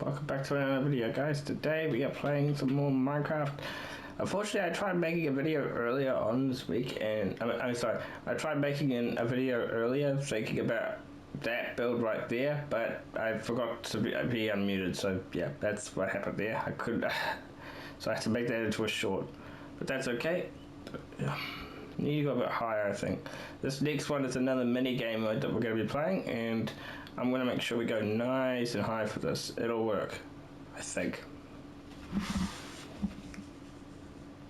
Welcome back to another video, guys. Today we are playing some more Minecraft. Unfortunately, I tried making a video earlier on this week, and I'm sorry, I tried making a video earlier thinking about that build right there, but I forgot to be unmuted. So yeah, that's what happened there. I couldn't, so I had to make that into a short, but that's okay. Need to go a bit higher, I think. This next one is another mini game mode that we're going to be playing, and I'm going to make sure we go nice and high for this. It'll work, I think.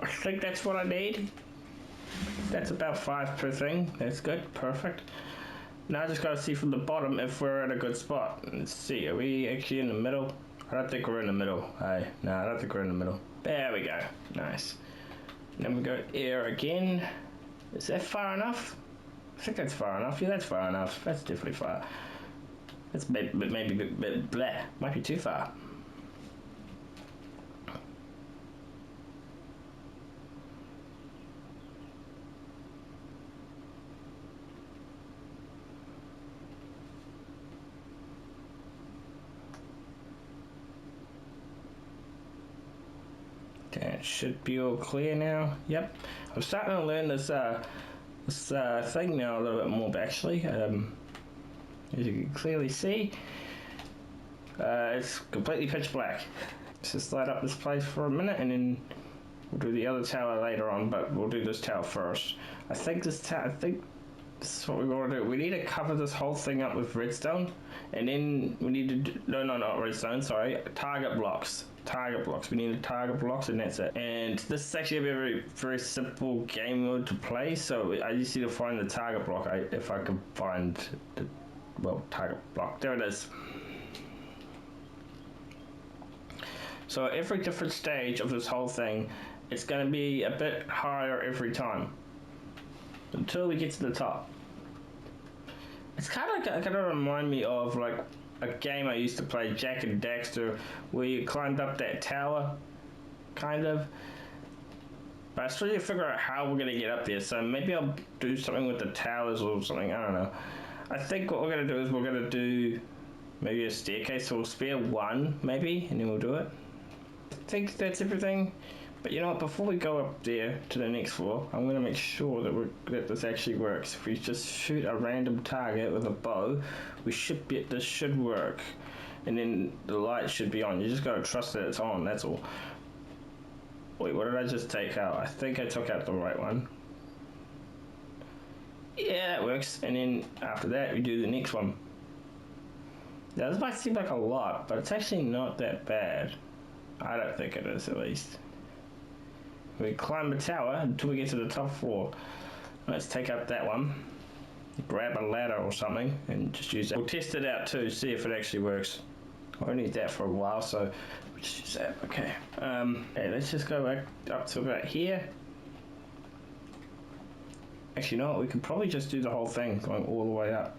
I think that's what I need. That's about 5 per thing. That's good, perfect. Now I just got to see from the bottom if we're at a good spot. Let's see, are we actually in the middle? I don't think we're in the middle. No, I don't think we're in the middle. There we go, nice. And then we go here again. Is that far enough? I think that's far enough. Yeah, that's far enough. That's definitely far. That's maybe bleh. Might be too far. Okay, it should be all clear now. Yep. I'm starting to learn this thing now a little bit more, actually. As you can clearly see, it's completely pitch black. Let's just light up this place for a minute, and then we'll do the other tower later on. But we'll do this tower first. I think this is what we want to do. We need to cover this whole thing up with redstone, and then we need to do, no, not redstone. Sorry, target blocks. Target blocks. We need target blocks, and that's it. And this is actually a very, very simple game mode to play. So I just need to find the target block. If I can find the target block. There it is. So every different stage of this whole thing, it's going to be a bit higher every time until we get to the top. It's kind of remind me of like a game I used to play, Jack and Daxter, where you climbed up that tower, kind of. But I still need to figure out how we're gonna get up there. So maybe I'll do something with the towers or something. I don't know. I think what we're gonna do is we're gonna do maybe a staircase. So we'll spare one, maybe, and then we'll do it. I think that's everything. But you know what, before we go up there to the next floor, I'm going to make sure that this actually works. If we just shoot a random target with a bow, this should work. And then the light should be on. You just got to trust that it's on, that's all. Wait, what did I just take out? I think I took out the right one. Yeah, that works. And then after that, we do the next one. Now, this might seem like a lot, but it's actually not that bad. I don't think it is, at least. We climb the tower until we get to the top floor. Let's take up that one, grab a ladder or something, and just use that. We'll test it out too, see if it actually works. I won't need that for a while, so we'll just use that. Okay. Okay, let's just go back up to about here. Actually, no, we can probably just do the whole thing, going all the way up.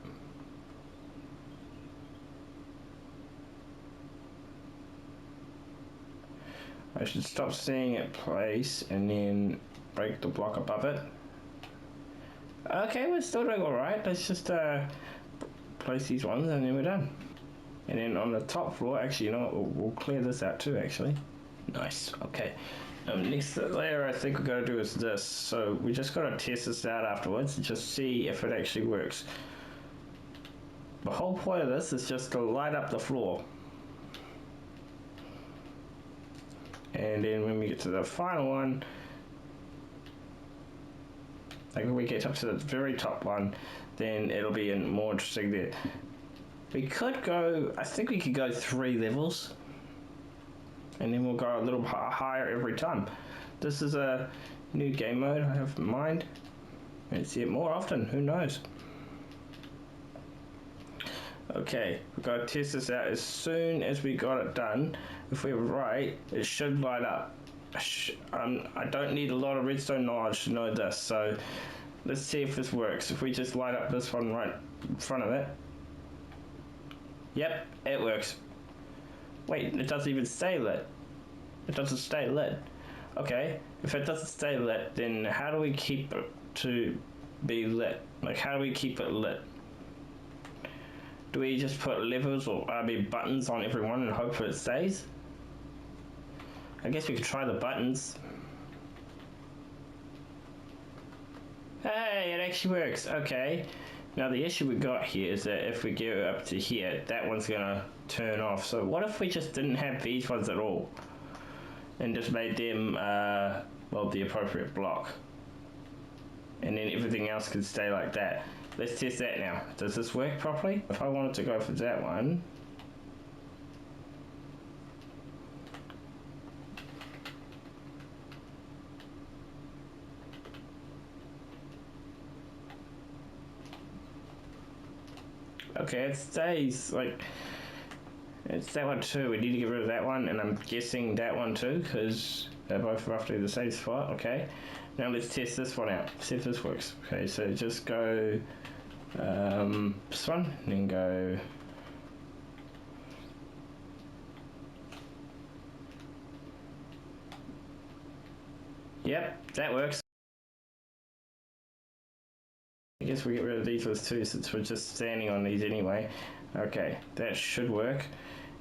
I should stop seeing it place and then break the block above it. Okay, we're still doing alright. Let's just place these ones and then we're done. And then on the top floor, actually, you know what, we'll clear this out too, actually. Nice, okay. Next layer I think we're going to do is this. So we just got to test this out afterwards and just see if it actually works. The whole point of this is just to light up the floor. And then when we get to the final one, like when we get up to the very top one, then it'll be more interesting there. We could go, I think we could go 3 levels, and then we'll go a little higher every time. This is a new game mode I have in mind. Let's see it more often, who knows? Okay, we've got to test this out as soon as we got it done. If we're right, it should light up. I don't need a lot of redstone knowledge to know this, so let's see if this works. If we just light up this one right in front of it. Yep, it works. Wait, it doesn't even stay lit. It doesn't stay lit. Okay, if it doesn't stay lit, then how do we keep it to be lit? Like, how do we keep it lit? Do we just put levers or buttons on everyone and hope it stays? I guess we could try the buttons. Hey, it actually works. Okay. Now the issue we got here is that if we get up to here, that one's gonna turn off. So what if we just didn't have these ones at all? And just made them, well, the appropriate block. And then everything else could stay like that. Let's test that now. Does this work properly? If I wanted to go for that one. Okay, it stays like it's that one too. We need to get rid of that one, and I'm guessing that one too because they're both roughly the same spot. Okay, now let's test this one out. See if this works. Okay, so just go this one, and then go. Yep, that works. I guess we get rid of these ones too since we're just standing on these anyway. Okay, that should work.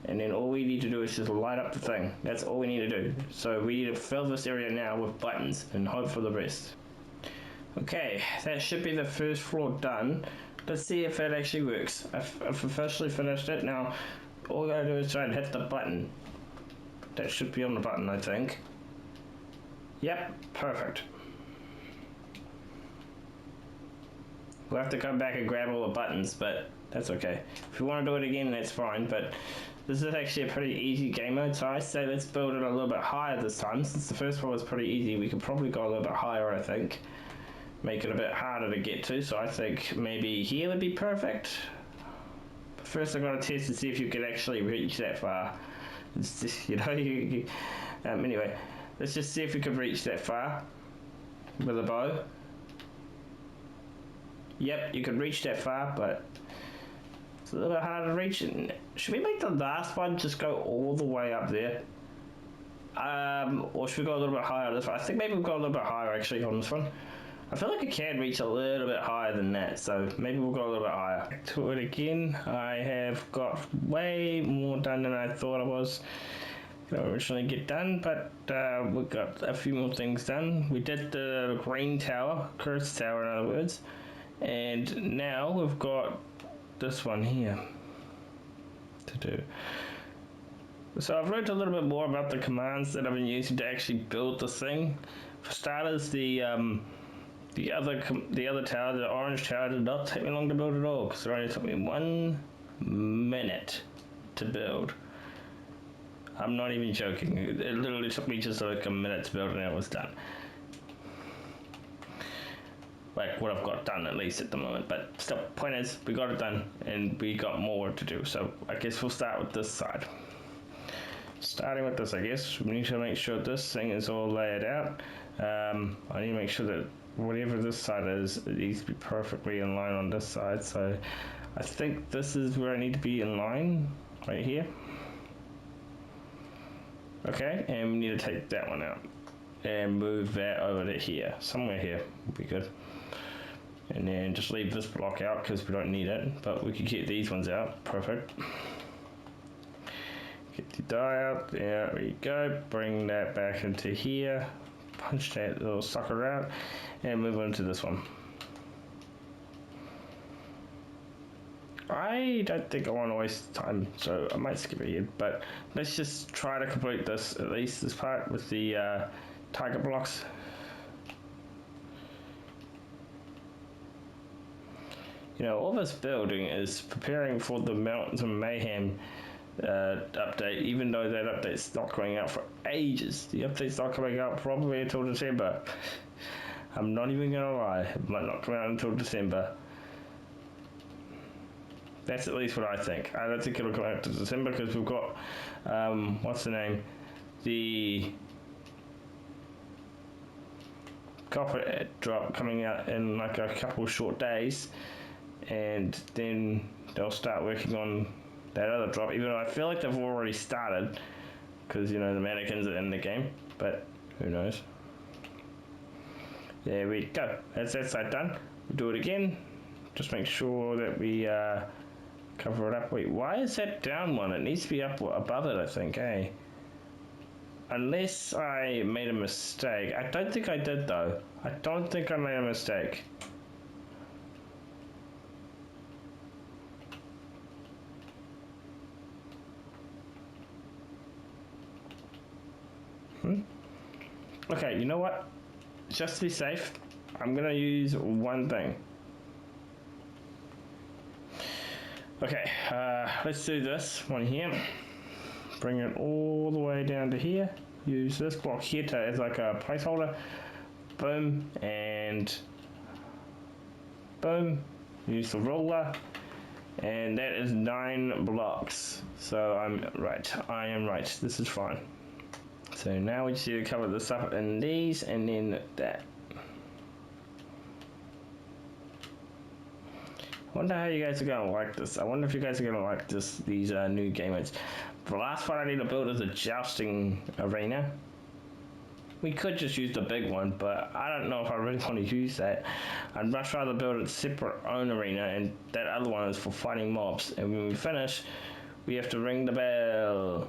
And then all we need to do is just light up the thing. That's all we need to do. So we need to fill this area now with buttons and hope for the best. Okay, that should be the first floor done. Let's see if it actually works. I've officially finished it. Now, all we gotta do is try and hit the button. That should be on the button, I think. Yep, perfect. We'll have to come back and grab all the buttons, but that's okay. If we want to do it again, that's fine, but this is actually a pretty easy game mode, so I say let's build it a little bit higher this time. Since the first one was pretty easy, we could probably go a little bit higher, I think. Make it a bit harder to get to, so I think maybe here would be perfect. But first I've got to test to see if you can actually reach that far. It's just, you know, anyway, let's just see if we can reach that far with a bow. Yep, you can reach that far, but it's a little bit harder to reach. Should we make the last one just go all the way up there? Or should we go a little bit higher on this one? I think maybe we'll go a little bit higher actually on this one. I feel like I can reach a little bit higher than that, so maybe we'll go a little bit higher. Back to it again. I have got way more done than I thought I was going to originally get done, but we've got a few more things done. We did the green tower, Curse Tower in other words. And now we've got this one here to do. So I've learned a little bit more about the commands that I've been using to actually build this thing. For starters, the other tower, the orange tower, did not take me long to build at all because it only took me 1 minute to build. I'm not even joking. It literally took me just like a minute to build and it was done. Like what I've got done at least at the moment, but still, point is we got it done and we got more to do, so I guess we'll start with this side. Starting with this, I guess we need to make sure this thing is all laid out. I need to make sure that whatever this side is, it needs to be perfectly in line on this side, so I think this is where I need to be in line, right here. Okay, and we need to take that one out and move that over to here, somewhere here would be good. And then just leave this block out because we don't need it, but we could get these ones out. Perfect. Get the die out, there we go. Bring that back into here, punch that little sucker out, and move on to this one. I don't think I want to waste time, so I might skip ahead, but let's just try to complete this, at least this part, with the target blocks. You know, all this building is preparing for the Mountains of Mayhem update, even though that update's not going out for ages. The update's not coming out probably until December. I'm not even gonna lie, it might not come out until December. That's at least what I think. I don't think it'll come out to December because we've got, what's the name? The copper drop coming out in like a couple short days. And then they'll start working on that other drop, even though I feel like they've already started because, you know, the mannequins are in the game, but who knows. There we go. That's that side done. We'll do it again. Just make sure that we Cover it up. Wait, why is that down one? It needs to be up above it, I think, eh? Unless I made a mistake. I don't think I did, though. I don't think I made a mistake. Okay, you know what? Just to be safe, I'm gonna use one thing. Okay, let's do this one here. Bring it all the way down to here. Use this block here to as like a placeholder. Boom and boom. Use the ruler, and that is 9 blocks. So I am right. This is fine. So now we just need to cover this up in these and then that. I wonder how you guys are gonna like this. I wonder if you guys are gonna like these new game modes. The last one I need to build is a jousting arena. We could just use the big one, but I don't know if I really want to use that. I'd much rather build a separate own arena, and that other one is for fighting mobs. And when we finish, we have to ring the bell.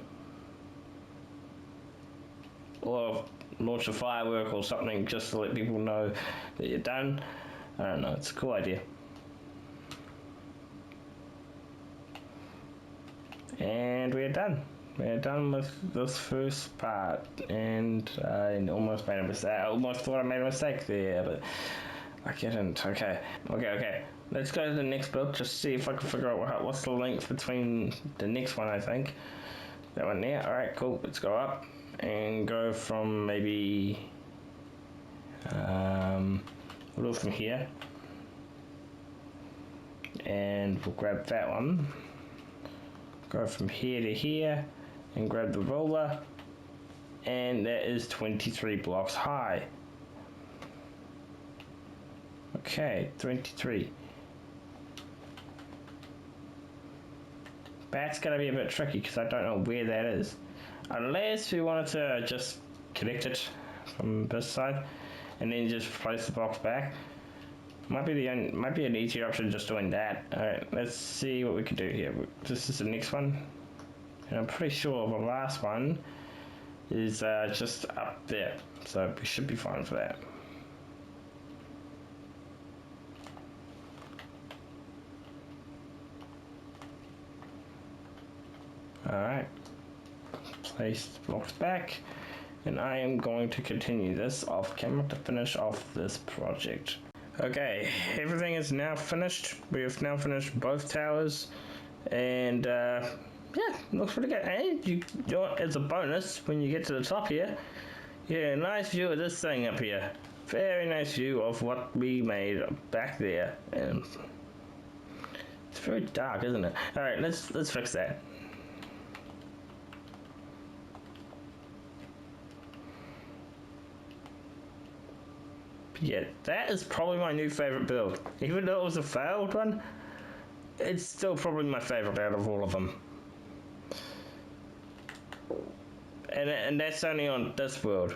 Or launch a firework or something just to let people know that you're done. I don't know, it's a cool idea. And we're done. We're done with this first part, and I almost made a mistake. I almost thought I made a mistake there, but I didn't. Okay. Let's go to the next build, just see if I can figure out what's the length between the next one, I think. That one there. Alright, cool. Let's go up and go from maybe... we'll go from here. And we'll grab that one. Go from here to here and grab the ruler, and that is 23 blocks high. Okay, 23. That's gonna be a bit tricky because I don't know where that is, unless we wanted to just connect it from this side and then just place the box back. Might be an easier option just doing that. Alright, let's see what we can do here. This is the next one. And I'm pretty sure the last one is just up there. So we should be fine for that. Alright. Place the blocks back. And I am going to continue this off camera to finish off this project. Okay, everything is now finished. We have now finished both towers, and yeah, looks pretty good. And you know, as a bonus, when you get to the top here, you get a nice view of this thing up here. Very nice view of what we made back there, and it's very dark, isn't it? All right, let's fix that. Yeah, that is probably my new favorite build. Even though it was a failed one, it's still probably my favorite out of all of them. And that's only on this world.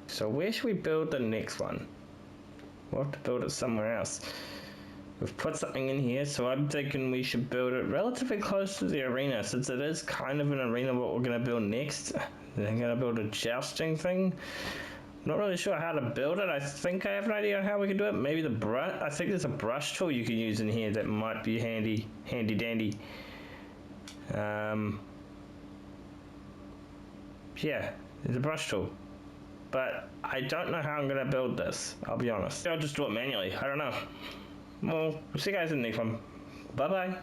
So where should we build the next one? We'll have to build it somewhere else. We've put something in here, so I'm thinking we should build it relatively close to the arena, since it is kind of an arena what we're going to build next. They're going to build a jousting thing. Not really sure how to build it. I think I have an idea on how we can do it. Maybe the brush. I think there's a brush tool you can use in here that might be handy dandy. Yeah, there's a brush tool. But I don't know how I'm going to build this, I'll be honest. I'll just do it manually. I don't know. Well, we'll see you guys in the next one. Bye-bye.